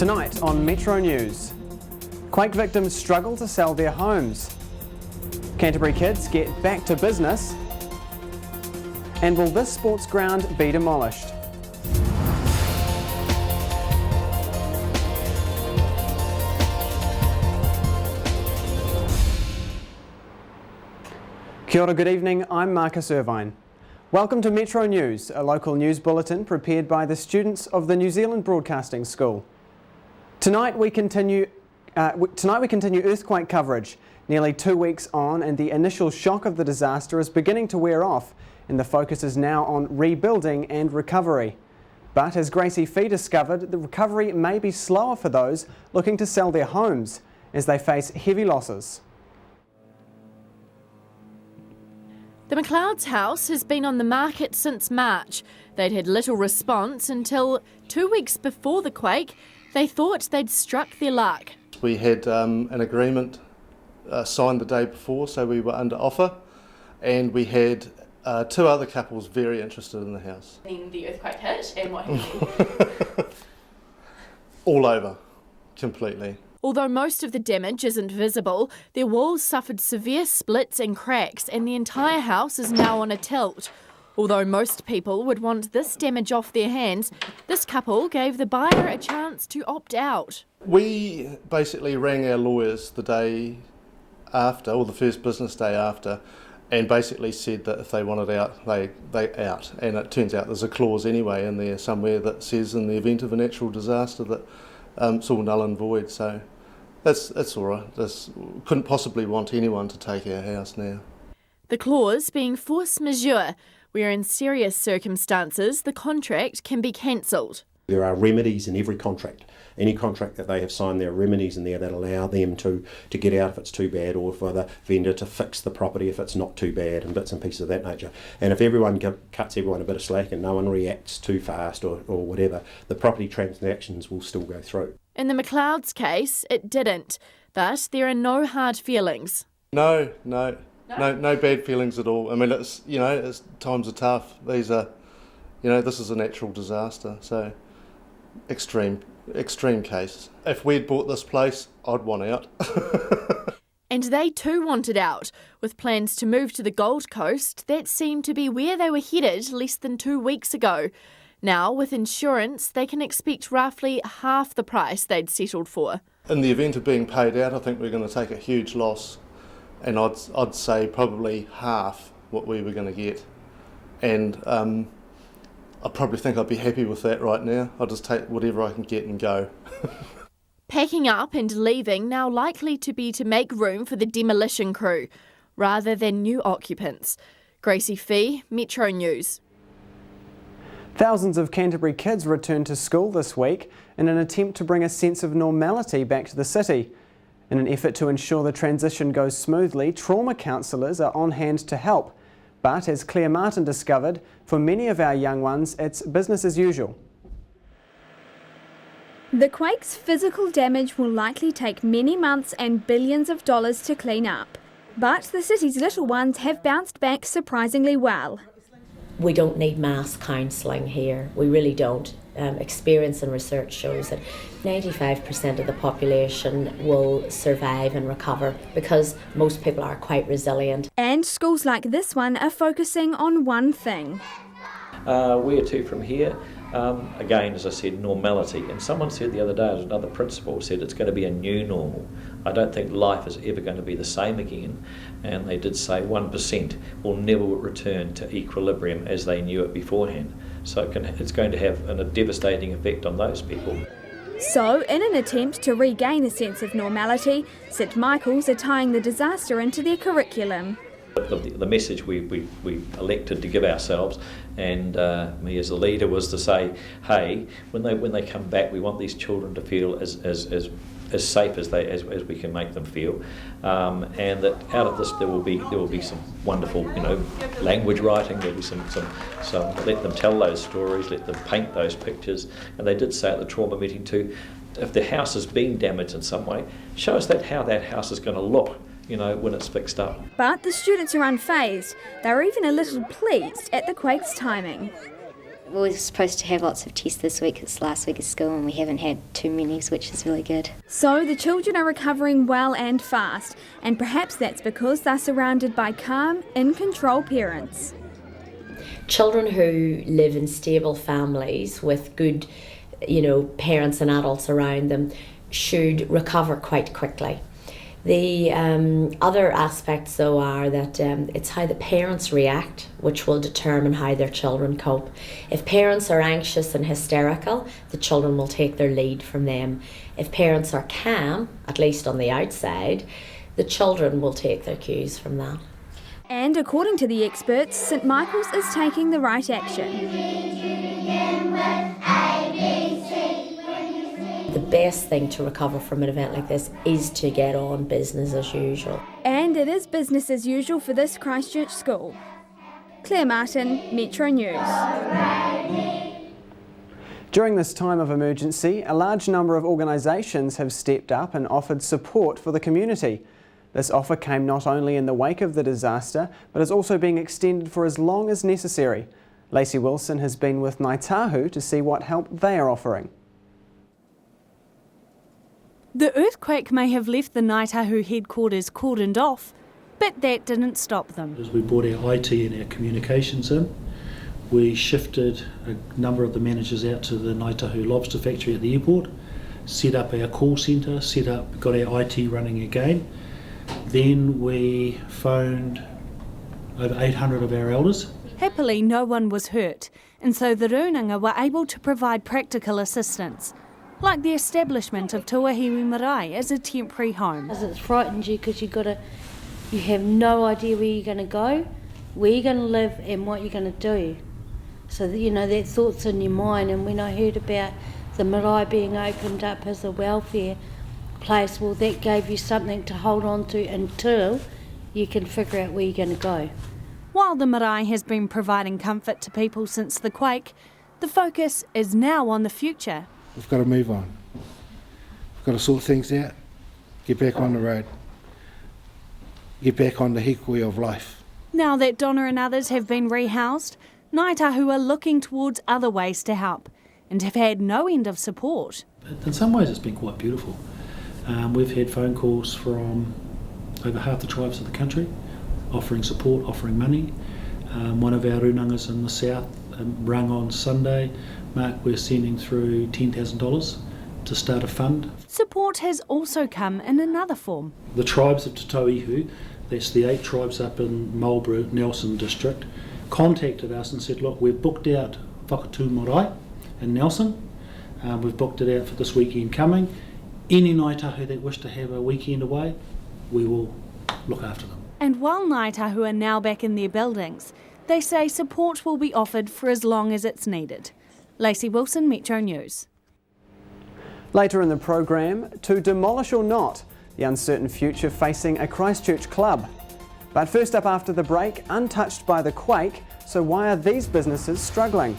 Tonight on Metro News, quake victims struggle to sell their homes. Canterbury kids get back to business. And will this sports ground be demolished? Kia ora, good evening, I'm Marcus Irvine. Welcome to Metro News, a local news bulletin prepared by the students of the New Zealand Broadcasting School. Tonight we continue earthquake coverage. Nearly 2 weeks on, and the initial shock of the disaster is beginning to wear off, and the focus is now on rebuilding and recovery. But as Gracie Fee discovered, the recovery may be slower for those looking to sell their homes as they face heavy losses. The McLeod's house has been on the market since March. They'd had little response until 2 weeks before the quake. They thought they'd struck their luck. We had an agreement signed the day before, so we were under offer, and we had two other couples very interested in the house. Then the earthquake hit, and what happened? All over, completely. Although most of the damage isn't visible, their walls suffered severe splits and cracks, and the entire house is now on a tilt. Although most people would want this damage off their hands, this couple gave the buyer a chance to opt out. We basically rang our lawyers the day after, or the first business day after, and basically said that if they wanted out, they out. And it turns out there's a clause anyway in there somewhere that says in the event of a natural disaster that it's all null and void. So that's all right. Couldn't possibly want anyone to take our house now. The clause being force majeure, where in serious circumstances the contract can be cancelled. There are remedies in every contract. Any contract that they have signed, there are remedies in there that allow them to get out if it's too bad, or for the vendor to fix the property if it's not too bad, and bits and pieces of that nature. And if everyone cuts everyone a bit of slack and no one reacts too fast or whatever, the property transactions will still go through. In the McLeod's case, it didn't, but there are no hard feelings. No bad feelings at all. I mean, times are tough. These are, this is a natural disaster, so extreme case. If we'd bought this place, I'd want out. And they too wanted out, with plans to move to the Gold Coast. That seemed to be where they were headed less than 2 weeks ago. Now, with insurance, they can expect roughly half the price they'd settled for. In the event of being paid out, I think we're going to take a huge loss, and I'd say probably half what we were going to get. And I probably think I'd be happy with that right now. I'll just take whatever I can get and go. Packing up and leaving now likely to be to make room for the demolition crew, rather than new occupants. Gracie Fee, Metro News. Thousands of Canterbury kids returned to school this week in an attempt to bring a sense of normality back to the city. In an effort to ensure the transition goes smoothly, trauma counsellors are on hand to help. But as Claire Martin discovered, for many of our young ones, it's business as usual. The quake's physical damage will likely take many months and billions of dollars to clean up. But the city's little ones have bounced back surprisingly well. We don't need mass counselling here, we really don't. Experience and research shows that 95% of the population will survive and recover because most people are quite resilient. And schools like this one are focusing on one thing. Where to from here? Again, as I said, normality. And someone said the other day, another principal said it's going to be a new normal. I don't think life is ever going to be the same again. And they did say 1% will never return to equilibrium as they knew it beforehand. So it's going to have a devastating effect on those people. So, in an attempt to regain a sense of normality, St Michael's are tying the disaster into their curriculum. The message we elected to give ourselves, and me as a leader, was to say, hey, when they come back, we want these children to feel as safe as we can make them feel, and that out of this there will be some wonderful language writing. There'll be some let them tell those stories, let them paint those pictures. And they did say at the trauma meeting too, if the house has been damaged in some way, show us how that house is going to look when it's fixed up. But the students are unfazed. They're even a little pleased at the quake's timing. We were supposed to have lots of tests this week. It's last week of school and we haven't had too many, which is really good. So the children are recovering well and fast, and perhaps that's because they're surrounded by calm, in-control parents. Children who live in stable families with good, parents and adults around them should recover quite quickly. The other aspects, though, are that it's how the parents react, which will determine how their children cope. If parents are anxious and hysterical, the children will take their lead from them. If parents are calm, at least on the outside, the children will take their cues from that. And according to the experts, St Michael's is taking the right action. The best thing to recover from an event like this is to get on business as usual. And it is business as usual for this Christchurch school. Claire Martin, Metro News. During this time of emergency, a large number of organisations have stepped up and offered support for the community. This offer came not only in the wake of the disaster, but is also being extended for as long as necessary. Lacey Wilson has been with Ngāi Tahu to see what help they are offering. The earthquake may have left the Ngāi Tahu headquarters cordoned off, but that didn't stop them. As we brought our IT and our communications in, we shifted a number of the managers out to the Ngāi Tahu lobster factory at the airport, set up our call centre, got our IT running again. Then we phoned over 800 of our elders. Happily, no one was hurt, and so the Runanga were able to provide practical assistance, like the establishment of Tuahiwi Marae as a temporary home. It frightens you because you have no idea where you're going to go, where you're going to live and what you're going to do. So that thought's in your mind. And when I heard about the marae being opened up as a welfare place, well, that gave you something to hold on to until you can figure out where you're going to go. While the marae has been providing comfort to people since the quake, the focus is now on the future. We've got to move on. We've got to sort things out, get back on the road, get back on the hikui of life. Now that Donna and others have been rehoused, Ngāi Tahu are looking towards other ways to help and have had no end of support. In some ways it's been quite beautiful. We've had phone calls from over half the tribes of the country offering support, offering money. One of our runangas in the south rang on Sunday. Mark, we're sending through $10,000 to start a fund. Support has also come in another form. The tribes of Te Tauihu, that's the 8 tribes up in Marlborough, Nelson district, contacted us and said, look, we've booked out Whakatū Marae in Nelson. We've booked it out for this weekend coming. Any Ngāi Tahu that wish to have a weekend away, we will look after them. And while Ngāi Tahu are now back in their buildings, they say support will be offered for as long as it's needed. Lacey Wilson, Metro News. Later in the program, to demolish or not, the uncertain future facing a Christchurch club. But first up after the break, untouched by the quake, so why are these businesses struggling?